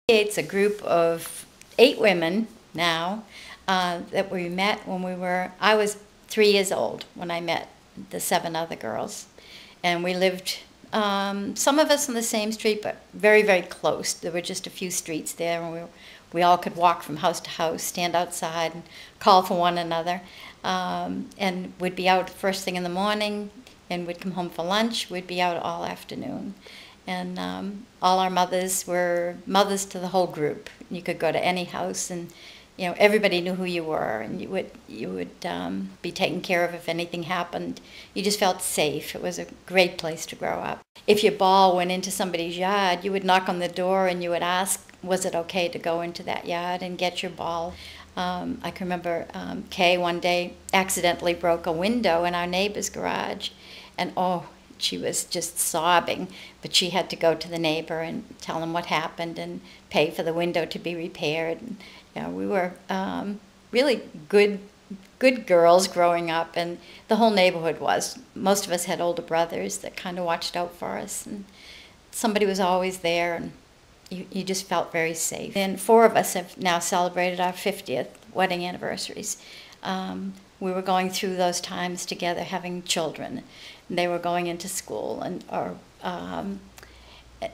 It's a group of 8 women now that we met when I was 3 years old when I met the 7 other girls. And we lived, some of us on the same street, but very, very close. There were just a few streets there, and we all could walk from house to house, stand outside and call for one another. And we'd be out first thing in the morning, and we'd come home for lunch. We'd be out all afternoon. And all our mothers were mothers to the whole group. You could go to any house, and everybody knew who you were, and you would be taken care of if anything happened. You just felt safe. It was a great place to grow up. If your ball went into somebody's yard, you would knock on the door and you would ask, was it okay to go into that yard and get your ball? I can remember Kay one day accidentally broke a window in our neighbor's garage, and she was just sobbing, but she had to go to the neighbor and tell him what happened and pay for the window to be repaired. And, we were really good girls growing up, and the whole neighborhood was. Most of us had older brothers that kind of watched out for us, and somebody was always there, and you just felt very safe. And 4 of us have now celebrated our 50th wedding anniversaries. We were going through those times together, having children. They were going into school, or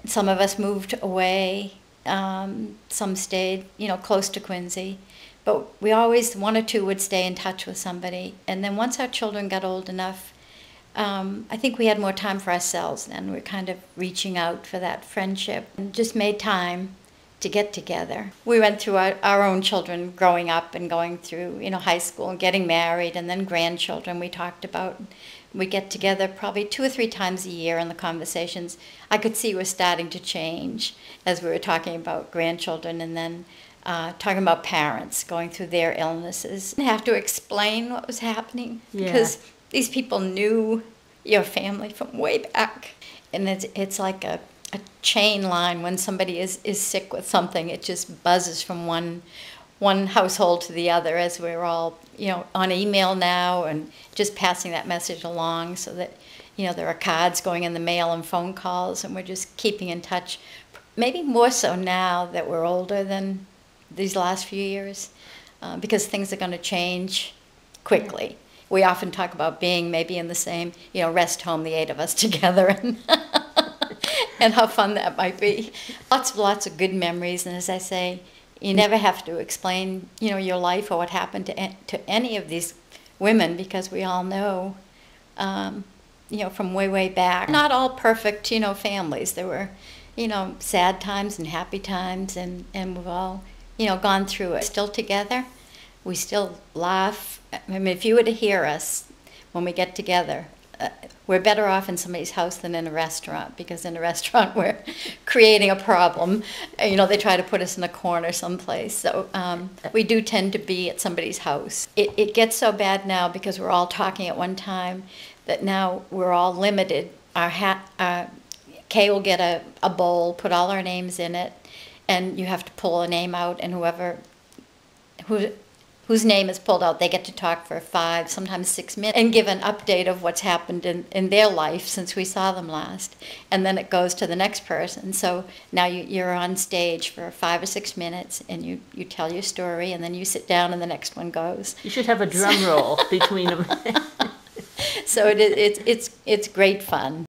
some of us moved away. Some stayed, close to Quincy. But we always, 1 or 2 would stay in touch with somebody. And then once our children got old enough, I think we had more time for ourselves then. We were kind of reaching out for that friendship and just made time to get together. We went through our own children growing up and going through, high school and getting married, and then grandchildren we talked about. We get together probably 2 or 3 times a year, and the conversations I could see were starting to change as we were talking about grandchildren, and then talking about parents going through their illnesses. You have to explain what was happening because these people knew your family from way back, and it's like a chain line. When somebody is sick with something, it just buzzes from one household to the other, as we're all on email now and just passing that message along, so that there are cards going in the mail and phone calls, and we're just keeping in touch, maybe more so now that we're older than these last few years, because things are going to change quickly. We often talk about being maybe in the same rest home, the 8 of us together, and and how fun that might be. Lots of good memories, and as I say, you never have to explain, your life or what happened to any of these women, because we all know, from way back. Not all perfect, families. There were, sad times and happy times, and we've all, gone through it. Still together. We still laugh. I mean, if you were to hear us when we get together, we're better off in somebody's house than in a restaurant, because in a restaurant we're creating a problem. They try to put us in a corner someplace. So we do tend to be at somebody's house. It gets so bad now because we're all talking at one time that now we're all limited. Kay will get a bowl, put all our names in it, and you have to pull a name out, and whose name is pulled out, they get to talk for 5, sometimes 6 minutes, and give an update of what's happened in their life since we saw them last. And then it goes to the next person. So now you're on stage for 5 or 6 minutes, and you tell your story, and then you sit down, and the next one goes. You should have a drum roll between them. So it's great fun.